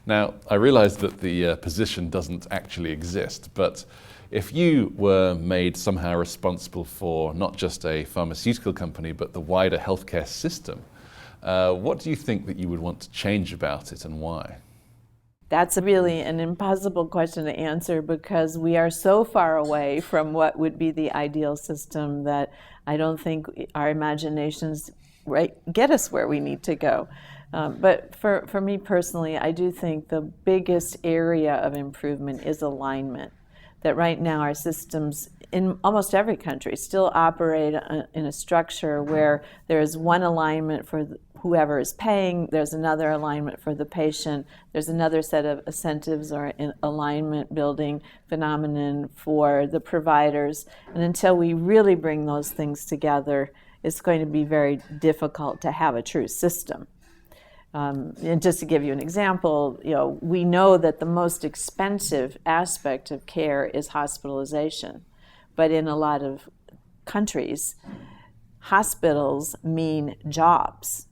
Now, I realize that the position doesn't actually exist, but if you were made somehow responsible for not just a pharmaceutical company, but the wider healthcare system, what do you think that you would want to change about it and why? That's really an impossible question to answer because we are so far away from what would be the ideal system that I don't think our imaginations get us where we need to go. But for me personally, I do think the biggest area of improvement is alignment. That right now our systems in almost every country still operate in a structure where there is one alignment for whoever is paying, there's another alignment for the patient, there's another set of incentives or alignment building phenomenon for the providers. And until we really bring those things together, it's going to be very difficult to have a true system. And just to give you an example, we know that the most expensive aspect of care is hospitalization. But in a lot of countries, hospitals mean jobs.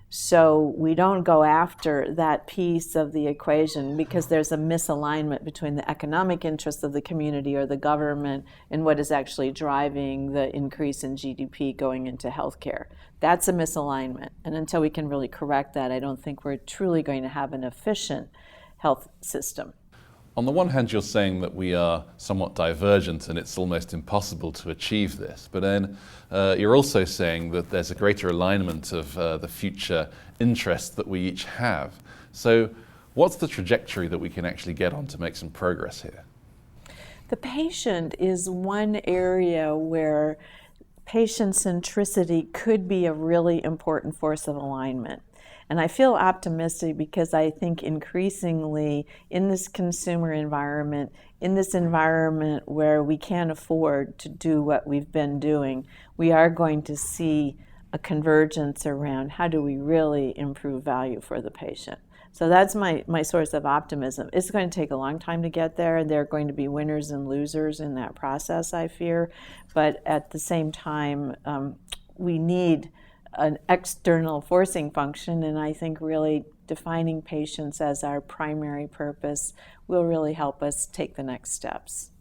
So we don't go after that piece of the equation because there's a misalignment between the economic interests of the community or the government and what is actually driving the increase in GDP going into healthcare. That's a misalignment. And until we can really correct that, I don't think we're truly going to have an efficient health system. On the one hand, you're saying that we are somewhat divergent and it's almost impossible to achieve this. But then you're also saying that there's a greater alignment of the future interests that we each have. So what's the trajectory that we can actually get on to make some progress here? The patient is one area where patient centricity could be a really important force of alignment. And I feel optimistic because I think increasingly in this consumer environment, in this environment where we can't afford to do what we've been doing, we are going to see a convergence around how do we really improve value for the patient. So that's my source of optimism. It's going to take a long time to get there. There are going to be winners and losers in that process, I fear. But at the same time, we need an external forcing function, and I think really defining patients as our primary purpose will really help us take the next steps.